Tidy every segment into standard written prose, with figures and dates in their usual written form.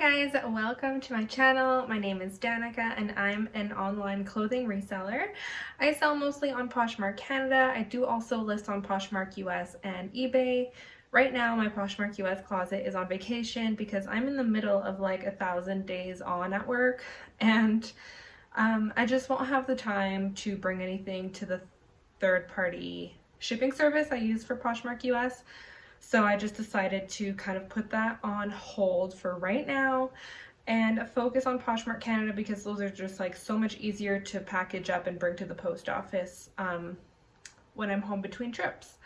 guys, welcome to my channel. My name is Danica and I'm an online clothing reseller. I sell mostly on Poshmark Canada. I do also list on Poshmark US and eBay. Right now my Poshmark US closet is on vacation because I'm in the middle of like 1,000 days on at work, and I just won't have the time to bring anything to the third-party shipping service I use for Poshmark US. So I just decided to kind of put that on hold for right now and focus on Poshmark Canada because those are just like so much easier to package up and bring to the post office when I'm home between trips.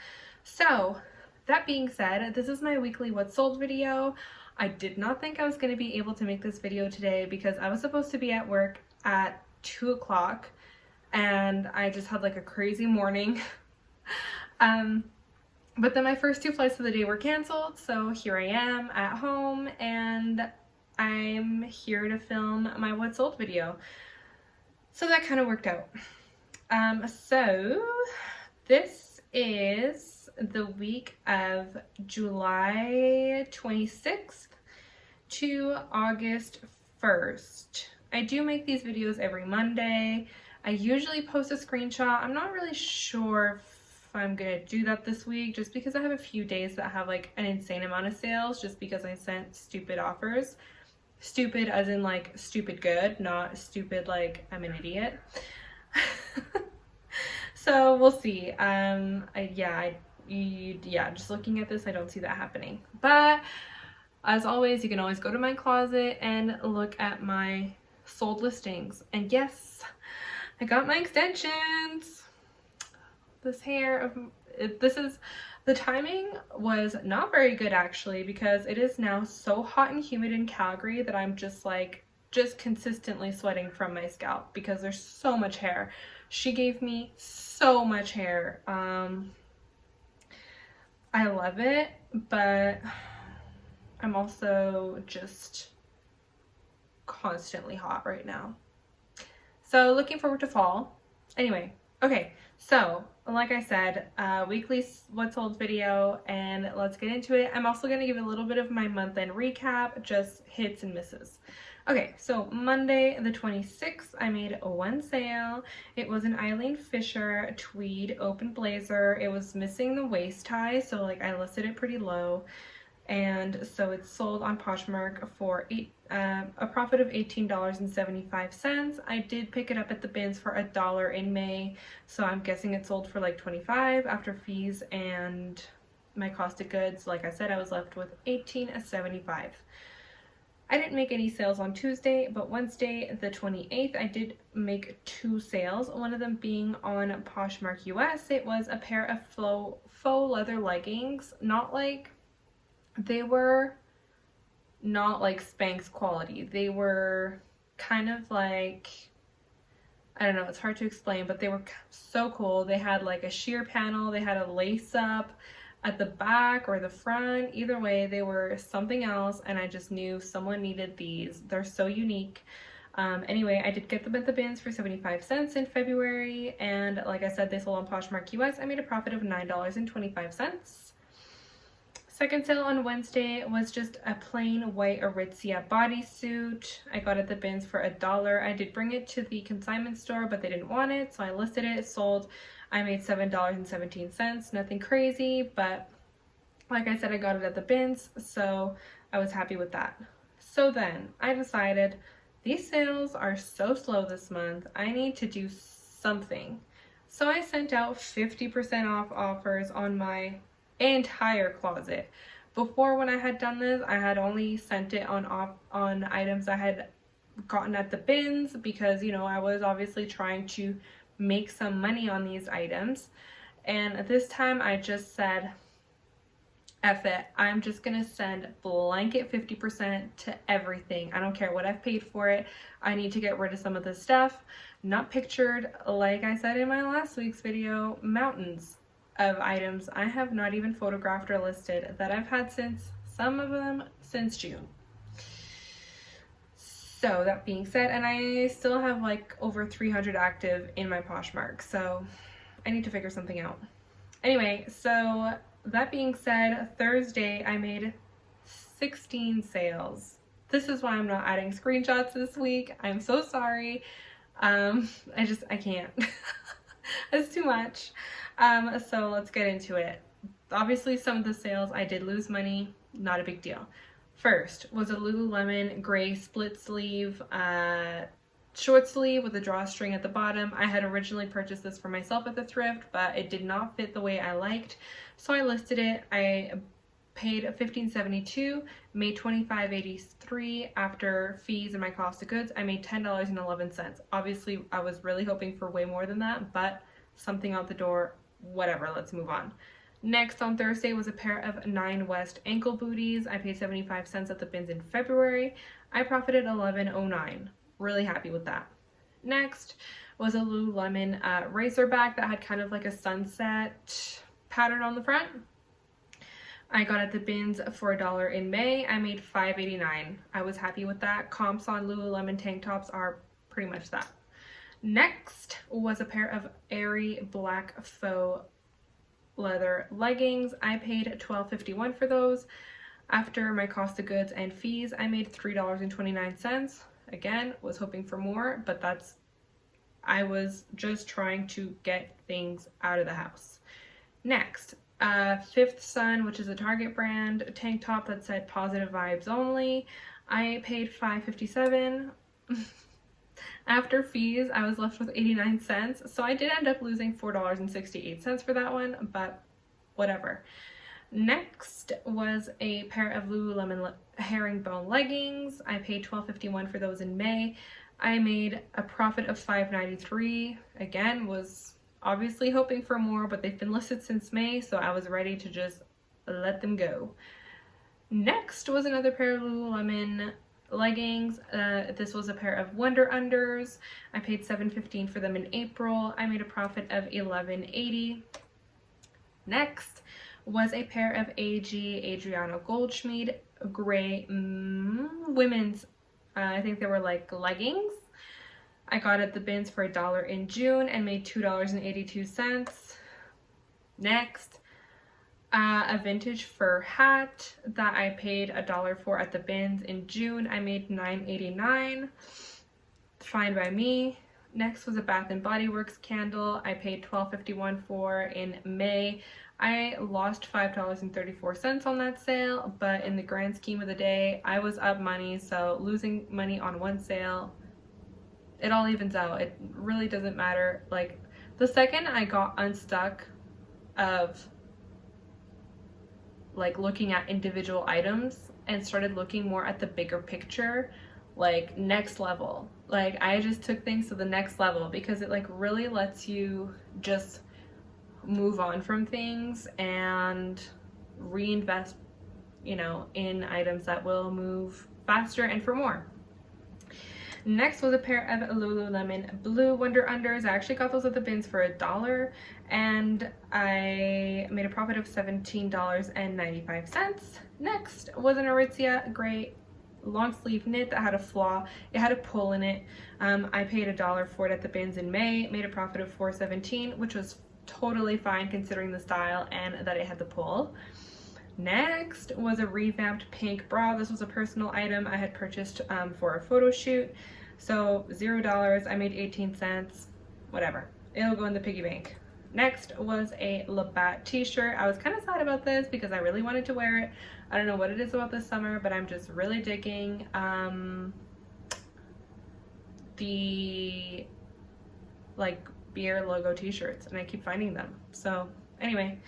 So that being said, this is my weekly What Sold video. I did not think I was going to be able to make this video today because I was supposed to be at work at 2 o'clock and I just had like a crazy morning. But then my first two flights of the day were canceled, so here I am at home and I'm here to film my What Sold video. So that kind of worked out. So this is the week of July 26th to August 1st. I do make these videos every Monday. I usually post a screenshot. I'm not really sure if I'm gonna do that this week just because I have a few days that have like an insane amount of sales just because I sent stupid offers. Stupid as in like stupid good, not stupid like I'm an idiot. So we'll see. Just looking at this, I don't see that happening. But as always, you can always go to my closet and look at my sold listings. And yes, I got my extensions. The timing was not very good actually because it is now so hot and humid in Calgary that I'm just consistently sweating from my scalp because there's so much hair. She gave me so much hair. I love it, but I'm also just constantly hot right now. So looking forward to fall. Anyway, okay, so like I said, weekly What Sold video, and let's get into it. I'm also going to give a little bit of my month-end recap, just hits and misses. Okay, so Monday the 26th, I made one sale. It was an Eileen Fisher tweed open blazer. It was missing the waist tie, so like I listed it pretty low. And so it's sold on Poshmark for a profit of $18.75. I did pick it up at the bins for $1 in May, so I'm guessing it sold for like $25 after fees and my cost of goods. Like I said, I was left with $18.75. I didn't make any sales on Tuesday, but Wednesday the 28th I did make two sales, one of them being on Poshmark US. It was a pair of faux leather leggings, they were not like Spanx quality. They were kind of like, I don't know, it's hard to explain, but they were so cool. They had like a sheer panel, they had a lace up at the back or the front. Either way, they were something else, and I just knew someone needed these. They're so unique. Anyway, I did get them at the bins for 75 cents in February, and like I said, they sold on Poshmark US. I made a profit of $9.25. Second sale on Wednesday was just a plain white Aritzia bodysuit. I got it at the bins for $1. I did bring it to the consignment store, but they didn't want it, so I listed it. It sold. I made $7.17. Nothing crazy, but like I said, I got it at the bins, so I was happy with that. So then I decided these sales are so slow this month. I need to do something. So I sent out 50% off offers on my entire closet. Before, when I had done this, I had only sent it on items I had gotten at the bins because, you know, I was obviously trying to make some money on these items. And this time I just said, F it, I'm just gonna send blanket 50% to everything. I don't care what I've paid for it. I need to get rid of some of this stuff. Not pictured, like I said in my last week's video, mountains of items I have not even photographed or listed that I've had since, some of them since June. So that being said, and I still have like over 300 active in my Poshmark, so I need to figure something out. Anyway, so that being said, Thursday I made 16 sales. This is why I'm not adding screenshots this week. I'm so sorry. I can't. It's too much. So let's get into it. Obviously, some of the sales I did lose money, not a big deal. First was a Lululemon gray split sleeve, short sleeve with a drawstring at the bottom. I had originally purchased this for myself at the thrift, but it did not fit the way I liked, so I listed it. I paid $15.72, made $25.83 after fees and my cost of goods. I made $10.11. Obviously, I was really hoping for way more than that, but something out the door, whatever, let's move on. Next on Thursday was a pair of 9 West ankle booties. I paid 75 cents at the bins in February. I profited $11.09. Really happy with that. Next was a Lululemon racerback that had kind of like a sunset pattern on the front. I got at the bins for $1 in May. I made $5.89. I was happy with that. Comps on Lululemon tank tops are pretty much that. Next was a pair of airy black faux leather leggings. I paid $12.51 for those. After my cost of goods and fees, I made $3.29. Again, was hoping for more, but I was just trying to get things out of the house. Next, Fifth Sun, which is a Target brand tank top that said positive vibes only. I paid $5.57. After fees, I was left with 89 cents. So I did end up losing $4.68 for that one, but whatever. Next was a pair of Lululemon herringbone leggings. I paid $12.51 for those in May. I made a profit of $5.93. Again, was obviously hoping for more, but they've been listed since May, so I was ready to just let them go. Next was another pair of Lululemon leggings. This was a pair of Wonder Unders. I paid $7.15 for them in April. I made a profit of $11.80. Next was a pair of AG Adriano Goldschmied gray women's, I think they were like leggings. I got at the bins for $1 in June and made $2.82. Next, a vintage fur hat that I paid $1 for at the bins in June. I made $9.89. Fine by me. Next was a Bath & Body Works candle. I paid $12.51 for in May. I lost $5.34 on that sale, but in the grand scheme of the day, I was up money, so losing money on one sale, it all evens out. It really doesn't matter. Like, the second I got unstuck of like looking at individual items and started looking more at the bigger picture, like next level, like I just took things to the next level, because it like really lets you just move on from things and reinvest, you know, in items that will move faster and for more. Next was a pair of Lululemon blue Wonder Unders. I actually got those at the bins for $1 and I made a profit of $17.95. Next was an Aritzia gray long sleeve knit that had a flaw. It had a pull in it. I paid $1 for it at the bins in May, made a profit of $4.17, which was totally fine considering the style and that it had the pull. Next was a revamped pink bra. This was a personal item I had purchased for a photo shoot. So $0, I made 18 cents, whatever. It'll go in the piggy bank. Next was a Labatt t-shirt. I was kind of sad about this because I really wanted to wear it. I don't know what it is about this summer, but I'm just really digging the like beer logo t-shirts, and I keep finding them. So anyway,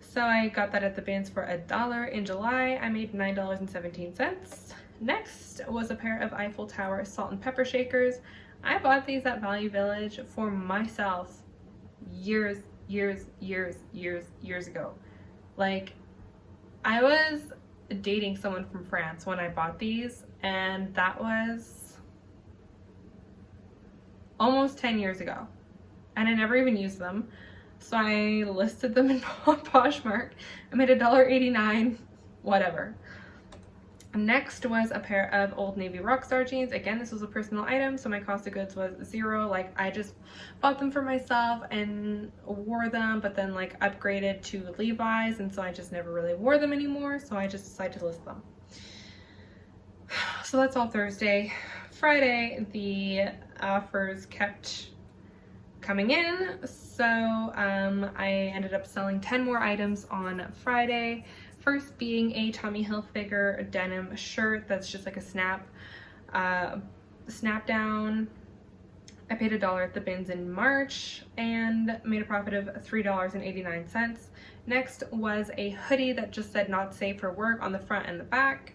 so I got that at the bins for $1 in July. I made $9.17. Next was a pair of Eiffel Tower salt and pepper shakers. I bought these at Value Village for myself years ago. Like, I was dating someone from France when I bought these, and that was almost 10 years ago, and I never even used them. So I listed them in Poshmark. I made $1.89, whatever. Next was a pair of Old Navy Rockstar jeans. Again, this was a personal item, so my cost of goods was $0. Like, I just bought them for myself and wore them, but then like upgraded to Levi's, and so I just never really wore them anymore, so I just decided to list them. So So that's all Thursday. Friday, the offers kept coming in, so I ended up selling 10 more items on Friday. First being a Tommy Hilfiger denim shirt that's just like a snap down. I paid $1 at the bins in March and made a profit of $3.89. Next was a hoodie that just said not safe for work on the front and the back.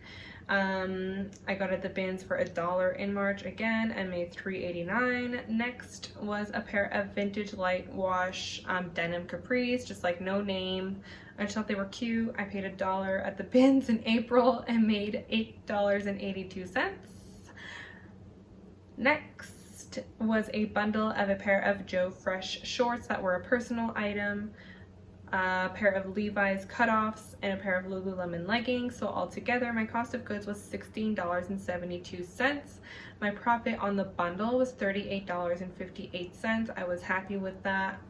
I got at the bins for $1 in March again and made $3.89. Next was a pair of vintage light wash denim capris, just like no name. I just thought they were cute. I paid $1 at the bins in April and made $8.82. Next was a bundle of a pair of Joe Fresh shorts that were a personal item, a pair of Levi's cutoffs, and a pair of Lululemon leggings. So altogether, my cost of goods was $16.72. My profit on the bundle was $38.58. I was happy with that.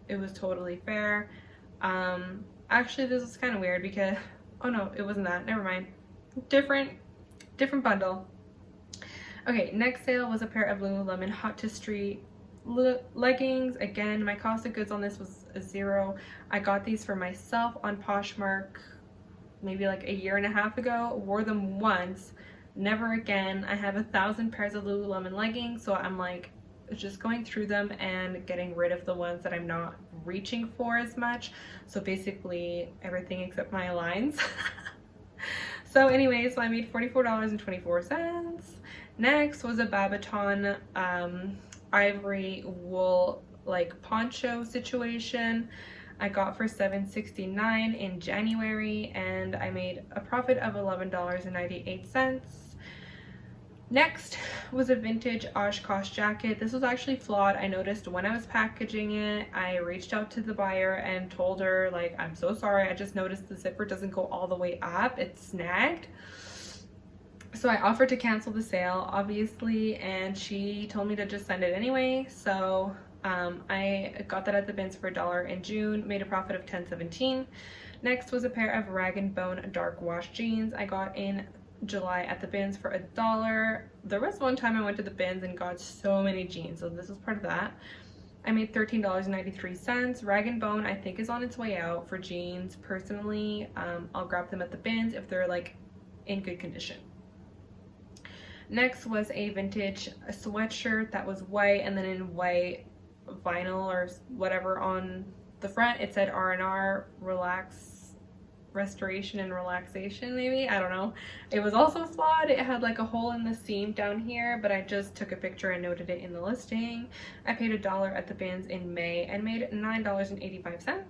It was totally fair. Actually, this is kind of weird because, oh no, it wasn't that. Never mind. Different bundle. Okay, next sale was a pair of Lululemon Hot to Street leggings. Again, my cost of goods on this was $0. I got these for myself on Poshmark maybe like a year and a half ago. Wore them once, never again. I have 1,000 pairs of Lululemon leggings, so I'm like just going through them and getting rid of the ones that I'm not reaching for as much. So basically everything except my Aligns. So anyway, so I made $44.24. Next was a Babaton ivory wool like poncho situation. I got for $7.69 in January and I made a profit of $11.98. Next was a vintage Oshkosh jacket. This was actually flawed. I noticed when I was packaging it, I reached out to the buyer and told her, like, I'm so sorry, I just noticed the zipper doesn't go all the way up, it's snagged. So I offered to cancel the sale, obviously, and she told me to just send it anyway. So I got that at the bins for $1 in June, made a profit of $10.17. Next was a pair of Rag & Bone dark wash jeans I got in July at the bins for $1. There was one time I went to the bins and got so many jeans, so this was part of that. I made $13.93. Rag & Bone I think is on its way out for jeans. Personally, I'll grab them at the bins if they're like in good condition. Next was a vintage sweatshirt that was white and then in white vinyl or whatever on the front. It said R&R restoration and relaxation, maybe, I don't know. It was also flawed. It had like a hole in the seam down here, but I just took a picture and noted it in the listing. I paid $1 at the bins in May and made $9.85.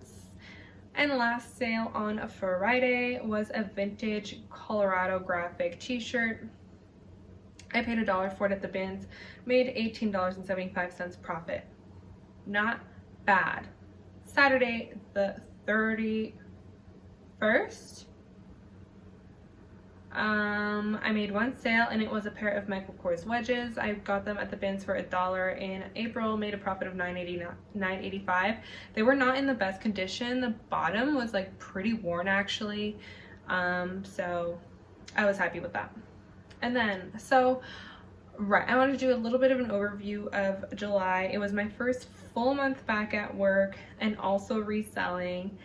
And last sale on Friday was a vintage Colorado graphic t-shirt. I paid $1 for it at the bins, made $18.75 profit. Not bad. Saturday the 31st, I made one sale and it was a pair of Michael Kors wedges. I got them at the bins for $1 in April, made a profit of $9.85. They were not in the best condition. The bottom was like pretty worn actually, so I was happy with that. And then, so, right, I want to do a little bit of an overview of July. It was my first full month back at work and also reselling.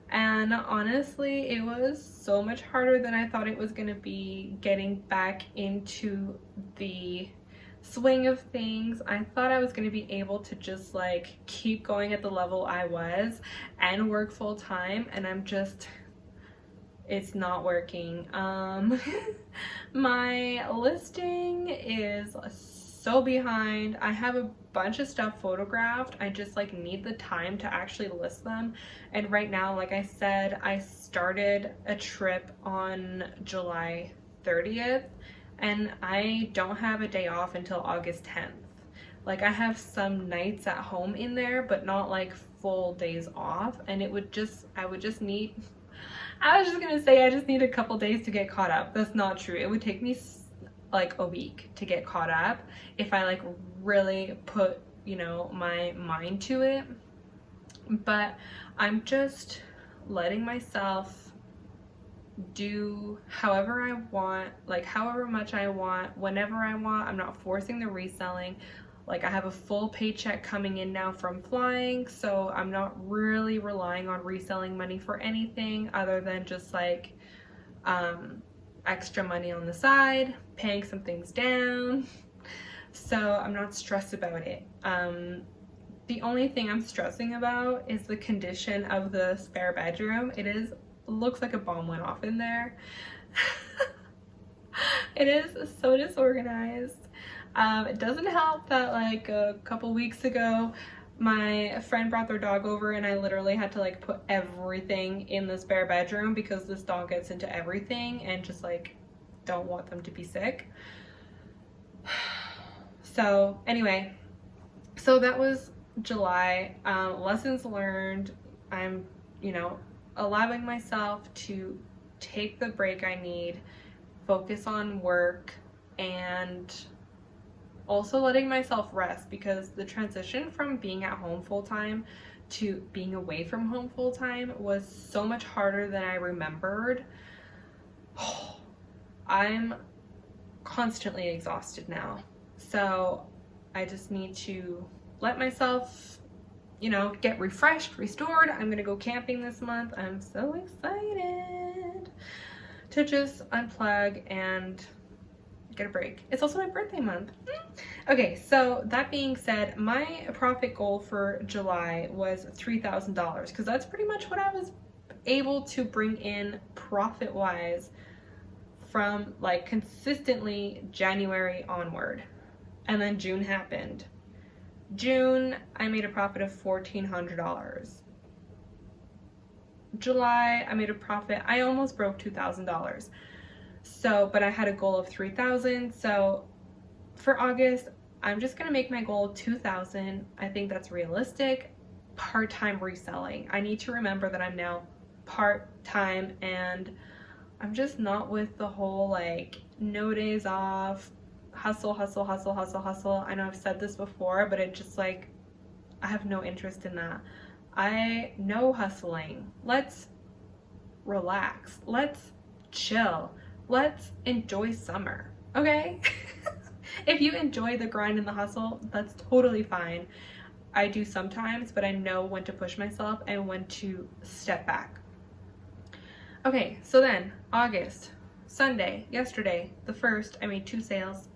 And honestly, it was so much harder than I thought it was going to be getting back into the swing of things. I thought I was going to be able to just like keep going at the level I was and work full time, and I'm just... it's not working. My listing is so behind. I have a bunch of stuff photographed. I just like need the time to actually list them. And right now, like I said, I started a trip on July 30th and I don't have a day off until August 10th. Like I have some nights at home in there, but not like full days off. And I was just gonna say I just need a couple days to get caught up. That's not true. It would take me like a week to get caught up if I like really put, you know, my mind to it. But I'm just letting myself do however I want, like however much I want, whenever I want. I'm not forcing the reselling. Like I have a full paycheck coming in now from flying, so I'm not really relying on reselling money for anything other than just like extra money on the side, paying some things down. So I'm not stressed about it. The only thing I'm stressing about is the condition of the spare bedroom. Looks like a bomb went off in there. It is so disorganized. It doesn't help that like a couple weeks ago my friend brought their dog over and I literally had to like put everything in the spare bedroom because this dog gets into everything and just like don't want them to be sick. So anyway, so that was July. Lessons learned. I'm, allowing myself to take the break I need, focus on work, and also letting myself rest, because the transition from being at home full-time to being away from home full-time was so much harder than I remembered. I'm constantly exhausted now. So I just need to let myself, get refreshed, restored. I'm gonna go camping this month. I'm so excited to just unplug and get a break. It's also my birthday month. Okay, so that being said, my profit goal for July was $3,000 because that's pretty much what I was able to bring in profit-wise from like consistently January onward. And then June happened. June, I made a profit of $1,400. July, I made a profit. I almost broke $2,000. So, but I had a goal of $3,000. So for August, I'm just gonna make my goal $2,000. I think that's realistic. Part-time reselling. I need to remember that I'm now part-time and I'm just not with the whole like no days off, hustle. I know I've said this before, but it just like, I have no interest in that. I know hustling. Let's relax. Let's chill. Let's enjoy summer, okay? If you enjoy the grind and the hustle, that's totally fine. I do sometimes, but I know when to push myself and when to step back. Okay, so then August, Sunday, yesterday, the 1st, I made 2 sales.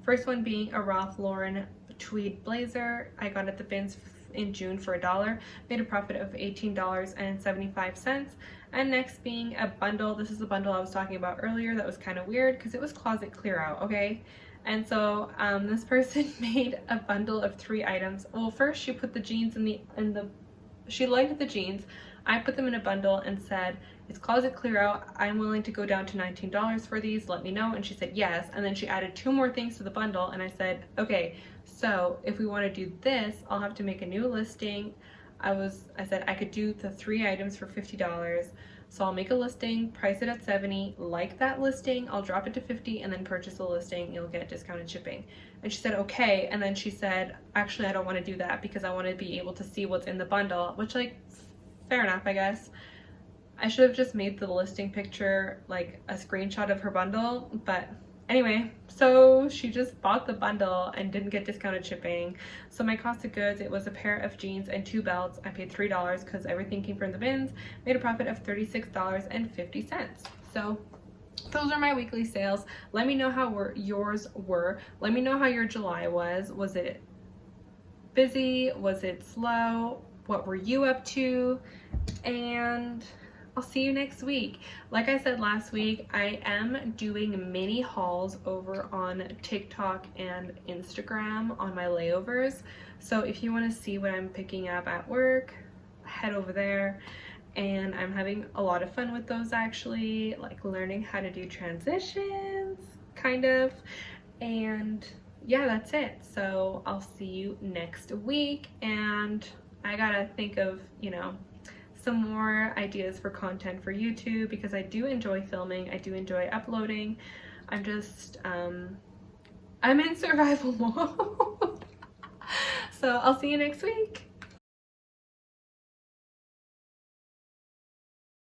First one being a Ralph Lauren tweed blazer. I got at the bins in June for $1, made a profit of $18.75. And next being a bundle. This is the bundle I was talking about earlier that was kind of weird because it was closet clear out, okay? And so this person made a bundle of 3 items. Well, first she put the jeans she liked the jeans. I put them in a bundle and said, it's closet clear out. I'm willing to go down to $19 for these. Let me know. And she said yes. And then she added 2 more things to the bundle. And I said, okay, so if we want to do this, I'll have to make a new listing. I said I could do the 3 items for $50. So I'll make a listing, price it at $70, like that listing, I'll drop it to $50 and then purchase the listing, you'll get discounted shipping. And she said, okay. And then she said, actually, I don't want to do that because I want to be able to see what's in the bundle, which like, fair enough, I guess. I should have just made the listing picture like a screenshot of her bundle, but anyway, so she just bought the bundle and didn't get discounted shipping. So my cost of goods, it was a pair of jeans and 2 belts. I paid $3 because everything came from the bins, made a profit of $36.50. So those are my weekly sales. Let me know how yours were. Let me know how your July was. Was it busy? Was it slow? What were you up to? And I'll see you next week. Like I said last week, I am doing mini hauls over on TikTok and Instagram on my layovers. So if you want to see what I'm picking up at work, head over there. And I'm having a lot of fun with those actually, like learning how to do transitions, kind of. And yeah, that's it. So I'll see you next week. And I gotta think of, some more ideas for content for YouTube because I do enjoy filming. I do enjoy uploading. I'm just, I'm in survival mode. So I'll see you next week.